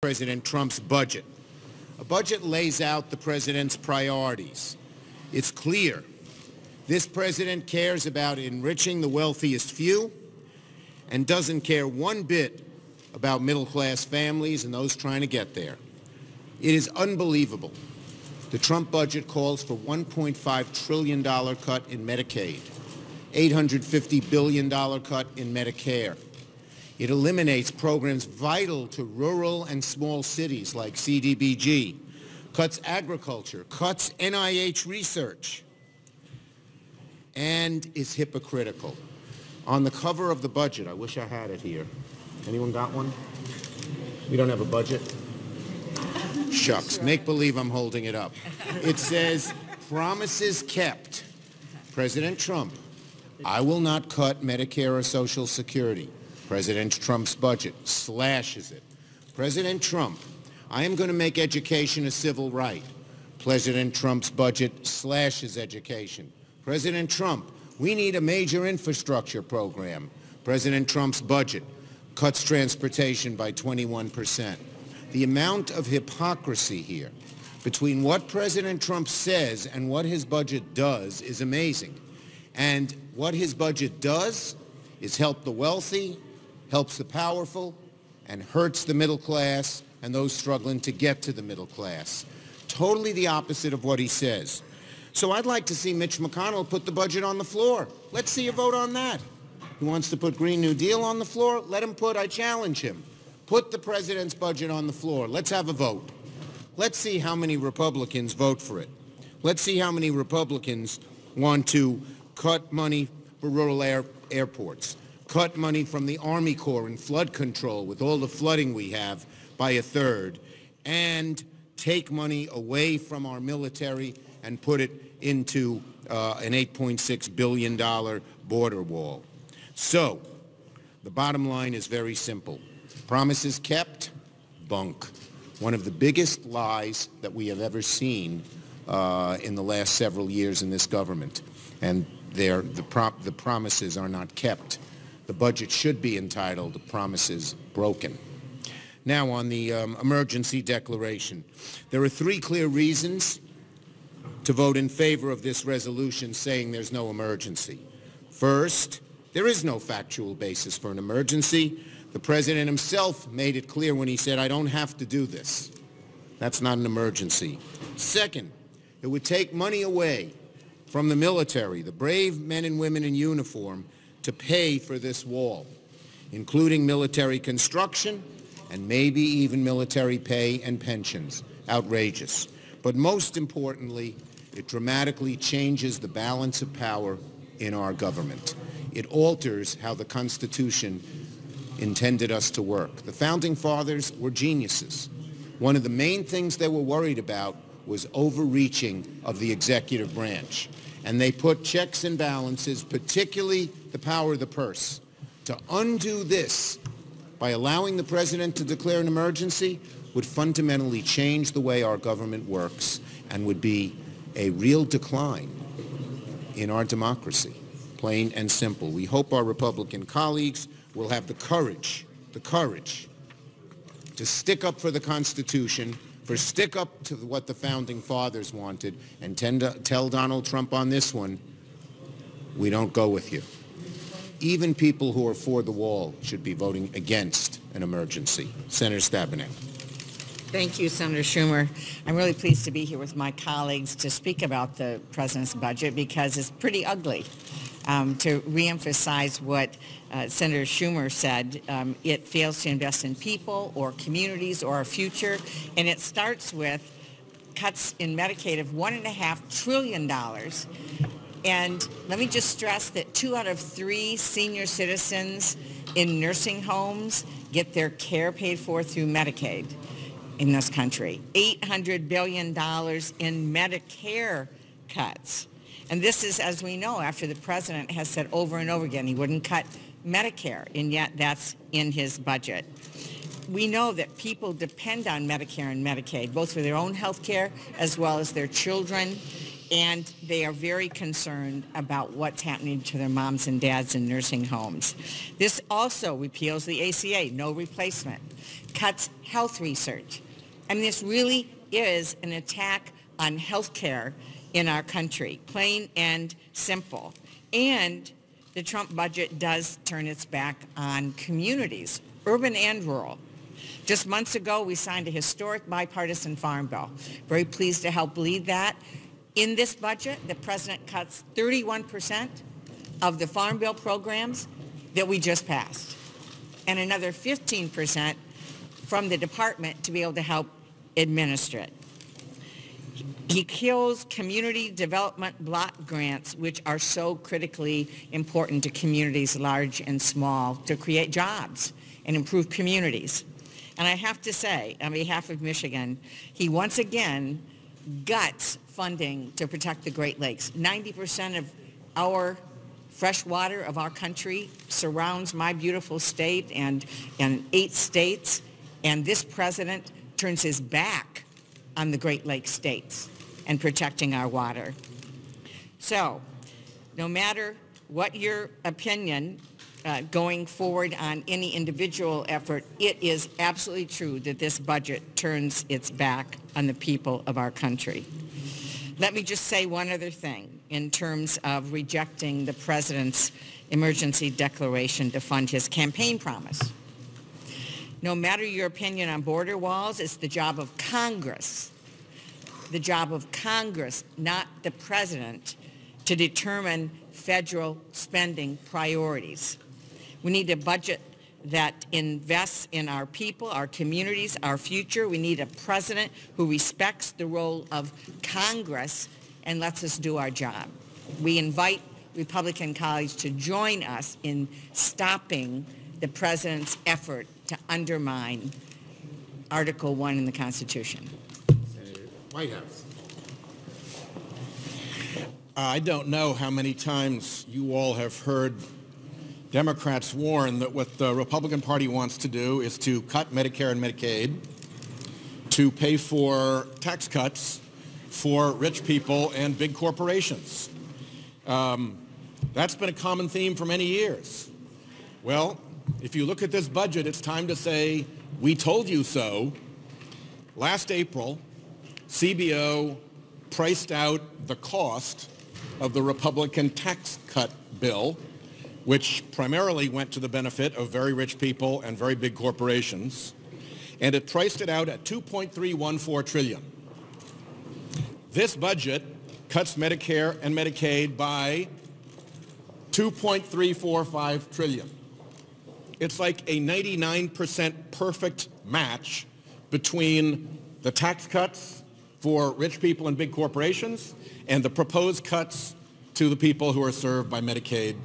President Trump's budget. A budget lays out the president's priorities. It's clear. This president cares about enriching the wealthiest few and doesn't care one bit about middle-class families and those trying to get there. It is unbelievable. The Trump budget calls for $1.5 trillion cut in Medicaid, $850 billion cut in Medicare. It eliminates programs vital to rural and small cities like CDBG, cuts agriculture, cuts NIH research, and is hypocritical. On the cover of the budget, I wish I had it here. Anyone got one? We don't have a budget? Shucks, make believe I'm holding it up. It says, promises kept. President Trump, I will not cut Medicare or Social Security. President Trump's budget slashes it. President Trump, I am going to make education a civil right. President Trump's budget slashes education. President Trump, we need a major infrastructure program. President Trump's budget cuts transportation by 21%. The amount of hypocrisy here between what President Trump says and what his budget does is amazing. And what his budget does is help the wealthy, helps the powerful, and hurts the middle class and those struggling to get to the middle class. Totally the opposite of what he says. So I'd like to see Mitch McConnell put the budget on the floor. Let's see a vote on that. He wants to put Green New Deal on the floor? Let him I challenge him. Put the president's budget on the floor. Let's have a vote. Let's see how many Republicans vote for it. Let's see how many Republicans want to cut money for rural airports, cut money from the Army Corps in flood control with all the flooding we have by a third, and take money away from our military and put it into an $8.6 billion border wall. So, the bottom line is very simple. Promises kept, bunk. One of the biggest lies that we have ever seen in the last several years in this government. And the promises are not kept. The budget should be entitled Promises Broken. Now, on the emergency declaration, there are three clear reasons to vote in favor of this resolution saying there's no emergency. First, there is no factual basis for an emergency. The president himself made it clear when he said, I don't have to do this. That's not an emergency. Second, it would take money away from the military, the brave men and women in uniform, to pay for this wall, including military construction and maybe even military pay and pensions. Outrageous. But most importantly, it dramatically changes the balance of power in our government. It alters how the Constitution intended us to work. The Founding Fathers were geniuses. One of the main things they were worried about was overreaching of the executive branch. And they put checks and balances, particularly the power of the purse. To undo this by allowing the president to declare an emergency would fundamentally change the way our government works and would be a real decline in our democracy, plain and simple. We hope our Republican colleagues will have the courage to stick up for the Constitution, stick up to what the Founding Fathers wanted, and tell Donald Trump on this one, we don't go with you. Even people who are for the wall should be voting against an emergency. Senator Stabenow. Thank you, Senator Schumer. I'm really pleased to be here with my colleagues to speak about the president's budget because it's pretty ugly. To reemphasize what Senator Schumer said, it fails to invest in people or communities or our future, and it starts with cuts in Medicaid of $1.5 trillion. And let me just stress that 2 out of 3 senior citizens in nursing homes get their care paid for through Medicaid in this country. $800 billion in Medicare cuts. And this is, as we know, after the president has said over and over again he wouldn't cut Medicare, and yet that's in his budget. We know that people depend on Medicare and Medicaid, both for their own health care as well as their children. and they are very concerned about what's happening to their moms and dads in nursing homes. This also repeals the ACA, no replacement, cuts health research. And this really is an attack on health care in our country, plain and simple. And the Trump budget does turn its back on communities, urban and rural. Just months ago, we signed a historic bipartisan farm bill. Very pleased to help lead that. In this budget, the president cuts 31% of the farm bill programs that we just passed, and another 15% from the department to be able to help administer it. He kills community development block grants, which are so critically important to communities large and small to create jobs and improve communities. And I have to say, on behalf of Michigan, he once again guts funding to protect the Great Lakes. 90% of our fresh water of our country surrounds my beautiful state and 8 states, and this president turns his back on the Great Lakes states and protecting our water. So, no matter what your opinion going forward on any individual effort, it is absolutely true that this budget turns its back on the people of our country. Let me just say one other thing in terms of rejecting the president's emergency declaration to fund his campaign promise. No matter your opinion on border walls, it's the job of Congress, not the president, to determine federal spending priorities. We need a budget that invests in our people, our communities, our future. We need a president who respects the role of Congress and lets us do our job. We invite Republican colleagues to join us in stopping the president's effort to undermine Article 1 in the Constitution. White House. I don't know how many times you all have heard Democrats warn that what the Republican Party wants to do is to cut Medicare and Medicaid, to pay for tax cuts for rich people and big corporations. That's been a common theme for many years. Well, if you look at this budget, it's time to say, we told you so. Last April, CBO priced out the cost of the Republican tax cut bill, which primarily went to the benefit of very rich people and very big corporations, and it priced it out at $2.314 trillion. This budget cuts Medicare and Medicaid by $2.345 trillion. It's like a 99% perfect match between the tax cuts for rich people and big corporations and the proposed cuts to the people who are served by Medicaid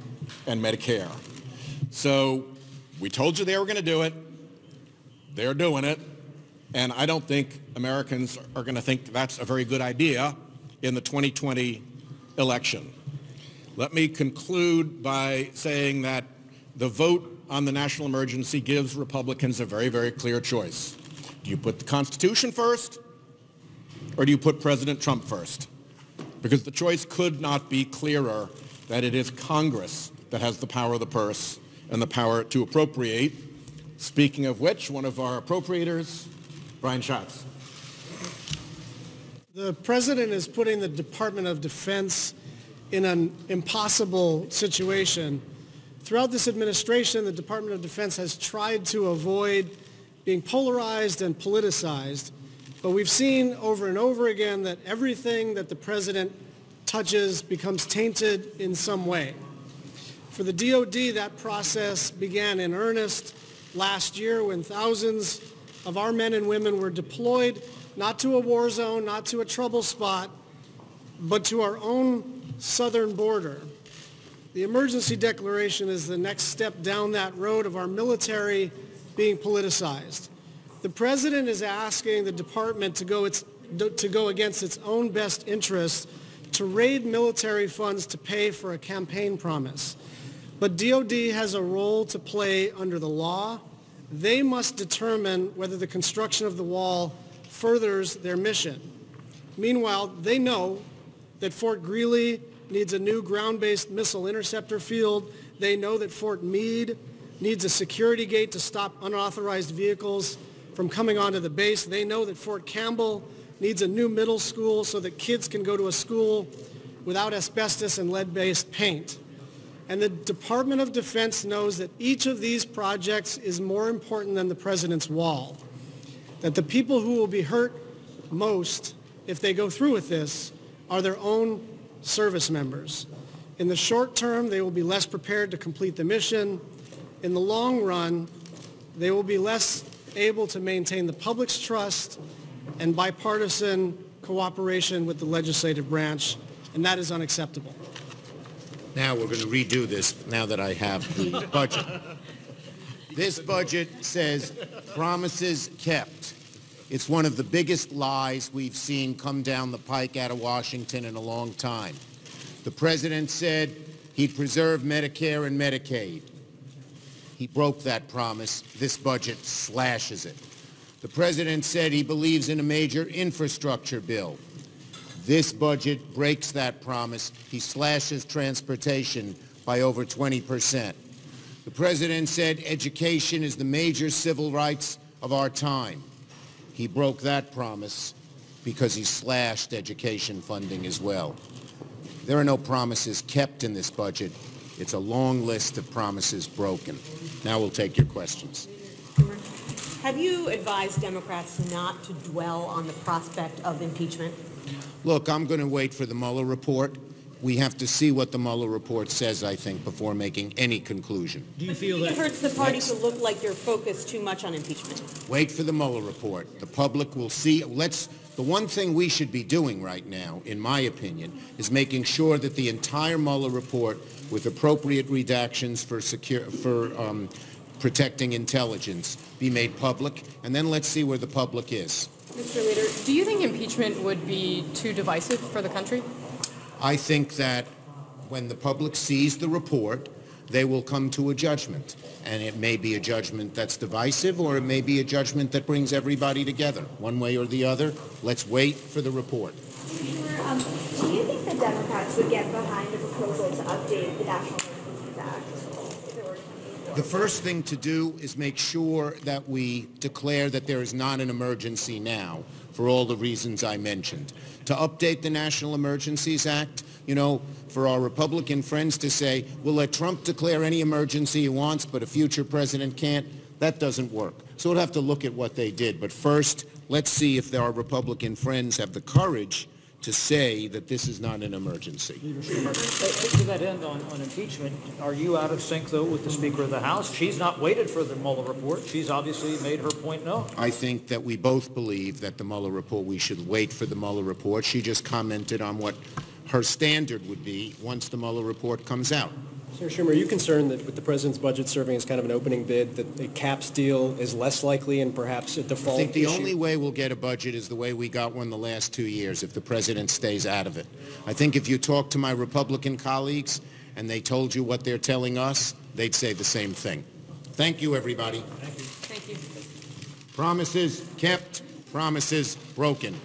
and Medicare. So we told you they were going to do it. They're doing it. And I don't think Americans are going to think that's a very good idea in the 2020 election. Let me conclude by saying that the vote on the national emergency gives Republicans a very, very clear choice. Do you put the Constitution first, or do you put President Trump first? Because the choice could not be clearer that it is Congress that has the power of the purse and the power to appropriate. Speaking of which, one of our appropriators, Brian Schatz. The president is putting the Department of Defense in an impossible situation. Throughout this administration, the Department of Defense has tried to avoid being polarized and politicized, but we've seen over and over again that everything that the president touches becomes tainted in some way. For the DOD, that process began in earnest last year when thousands of our men and women were deployed not to a war zone, not to a trouble spot, but to our own southern border. The emergency declaration is the next step down that road of our military being politicized. The president is asking the department to go against its own best interests to raid military funds to pay for a campaign promise. But DOD has a role to play under the law. They must determine whether the construction of the wall furthers their mission. Meanwhile, they know that Fort Greely needs a new ground-based missile interceptor field. They know that Fort Meade needs a security gate to stop unauthorized vehicles from coming onto the base. They know that Fort Campbell needs a new middle school so that kids can go to a school without asbestos and lead-based paint. And the Department of Defense knows that each of these projects is more important than the president's wall. That the people who will be hurt most if they go through with this are their own service members. In the short term, they will be less prepared to complete the mission. In the long run, they will be less able to maintain the public's trust and bipartisan cooperation with the legislative branch, and that is unacceptable. Now we're going to redo this now that I have the budget. This budget says promises kept. It's one of the biggest lies we've seen come down the pike out of Washington in a long time. The president said he'd preserve Medicare and Medicaid. He broke that promise. This budget slashes it. The president said he believes in a major infrastructure bill. This budget breaks that promise. He slashes transportation by over 20%. The president said education is the major civil rights of our time. He broke that promise because he slashed education funding as well. There are no promises kept in this budget. It's a long list of promises broken. Now we'll take your questions. Have you advised Democrats not to dwell on the prospect of impeachment? Look, I'm going to wait for the Mueller report. We have to see what the Mueller report says, I think, before making any conclusion. Do you feel that it hurts the party to look like you're focused too much on impeachment? Wait for the Mueller report. The public will see. The one thing we should be doing right now, in my opinion, is making sure that the entire Mueller report, with appropriate redactions for protecting intelligence, be made public, and then let's see where the public is. Mr. Leader, do you think impeachment would be too divisive for the country? I think that when the public sees the report, they will come to a judgment. And it may be a judgment that's divisive, or it may be a judgment that brings everybody together, one way or the other. Let's wait for the report. Do you think the Democrats would get behind a proposal to update the National Emergencies Act? The first thing to do is make sure that we declare that there is not an emergency now, for all the reasons I mentioned. To update the National Emergencies Act, for our Republican friends to say, we'll let Trump declare any emergency he wants, but a future president can't, that doesn't work. So we'll have to look at what they did. But first, let's see if our Republican friends have the courage to say that this is not an emergency. To that end, on impeachment, are you out of sync, though, with the Speaker of the House? She's not waited for the Mueller report. She's obviously made her point known. I think that we both believe that the Mueller report, we should wait for the Mueller report. She just commented on what her standard would be once the Mueller report comes out. Senator Schumer, are you concerned that with the president's budget serving as kind of an opening bid, that a caps deal is less likely and perhaps a default I think the issue? only way we'll get a budget is the way we got one the last 2 years, if the president stays out of it. I think if you talk to my Republican colleagues and they told you what they're telling us, they'd say the same thing. Thank you, everybody. Thank you. Promises kept, promises broken.